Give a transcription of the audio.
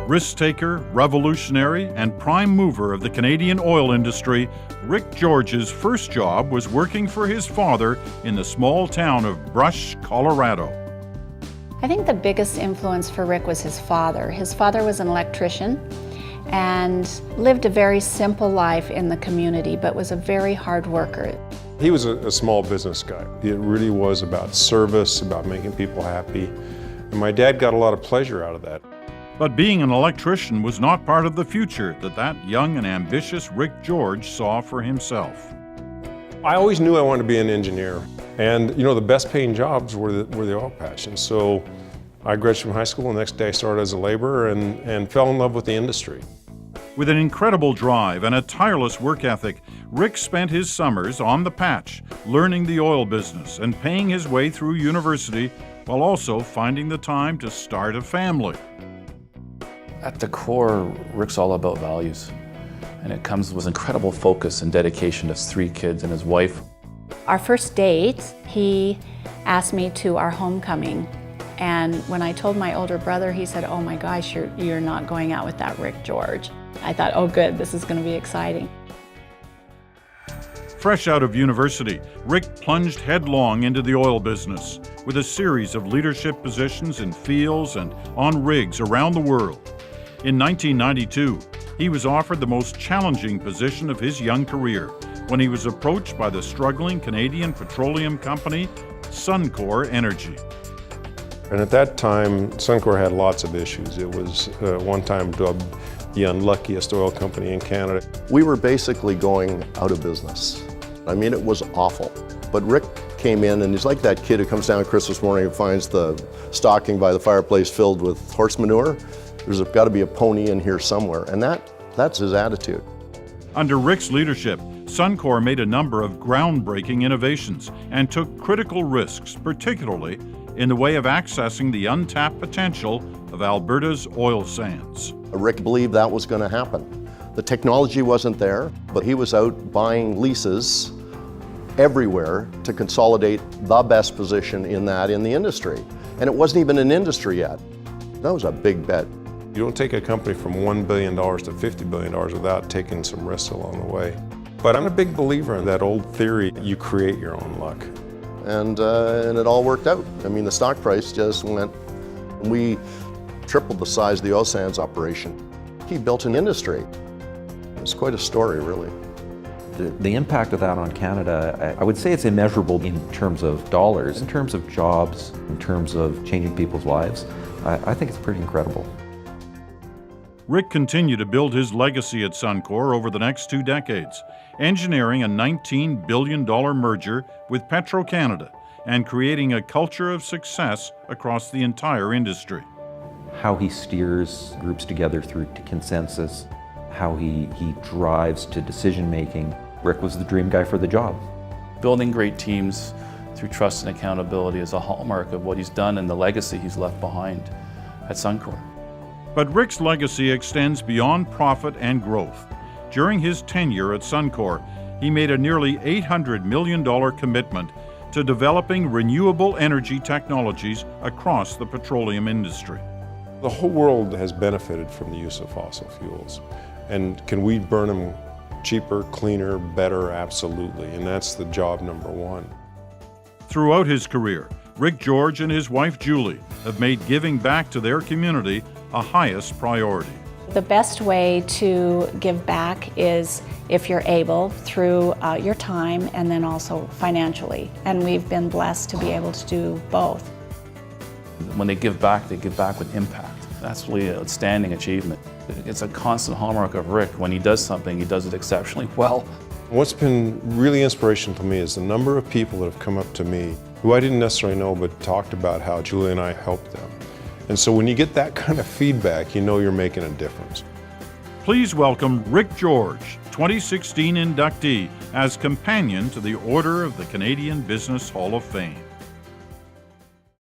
Risk-taker, revolutionary, and prime mover of the Canadian oil industry, Rick George's first job was working for his father in the small town of Brush, Colorado. I think the biggest influence for Rick was his father. His father was an electrician and lived a very simple life in the community, but was a very hard worker. He was a small business guy. It really was about service, about making people happy. And my dad got a lot of pleasure out of that. But being an electrician was not part of the future that young and ambitious Rick George saw for himself. I always knew I wanted to be an engineer. And you know, the best paying jobs were the oil patch. And so I graduated from high school, and the next day I started as a laborer and fell in love with the industry. With an incredible drive and a tireless work ethic, Rick spent his summers on the patch, learning the oil business and paying his way through university, while also finding the time to start a family. At the core, Rick's all about values, and it comes with incredible focus and dedication to his 3 kids and his wife. Our first date, he asked me to our homecoming, and when I told my older brother, he said, "Oh my gosh, you're not going out with that Rick George." I thought, oh good, this is going to be exciting. Fresh out of university, Rick plunged headlong into the oil business with a series of leadership positions in fields and on rigs around the world. In 1992, he was offered the most challenging position of his young career when he was approached by the struggling Canadian petroleum company, Suncor Energy. And at that time, Suncor had lots of issues. It was one time dubbed the unluckiest oil company in Canada. We were basically going out of business. I mean, it was awful. But Rick came in, and he's like that kid who comes down Christmas morning and finds the stocking by the fireplace filled with horse manure. There's got to be a pony in here somewhere, and that's his attitude. Under Rick's leadership, Suncor made a number of groundbreaking innovations and took critical risks, particularly in the way of accessing the untapped potential of Alberta's oil sands. Rick believed that was going to happen. The technology wasn't there, but he was out buying leases everywhere to consolidate the best position in the industry. And it wasn't even an industry yet. That was a big bet. You don't take a company from $1 billion to $50 billion without taking some risks along the way. But I'm a big believer in that old theory, you create your own luck. And it all worked out. I mean, the stock price just went, we tripled the size of the oil sands operation. He built an industry. It's quite a story, really. The impact of that on Canada, I would say it's immeasurable in terms of dollars, in terms of jobs, in terms of changing people's lives. I think it's pretty incredible. Rick continued to build his legacy at Suncor over the next 2 decades, engineering a $19 billion merger with Petro-Canada and creating a culture of success across the entire industry. How he steers groups together through to consensus, how he drives to decision-making. Rick was the dream guy for the job. Building great teams through trust and accountability is a hallmark of what he's done and the legacy he's left behind at Suncor. But Rick's legacy extends beyond profit and growth. During his tenure at Suncor, he made a nearly $800 million commitment to developing renewable energy technologies across the petroleum industry. The whole world has benefited from the use of fossil fuels. And can we burn them cheaper, cleaner, better? Absolutely. And that's the job number one. Throughout his career, Rick George and his wife Julie have made giving back to their community a highest priority. The best way to give back is, if you're able, through your time and then also financially. And we've been blessed to be able to do both. When they give back with impact. That's really an outstanding achievement. It's a constant hallmark of Rick. When he does something, he does it exceptionally well. What's been really inspirational to me is the number of people that have come up to me who I didn't necessarily know but talked about how Julie and I helped them. And so when you get that kind of feedback, you know you're making a difference. Please welcome Rick George, 2016 inductee, as companion to the Order of the Canadian Business Hall of Fame.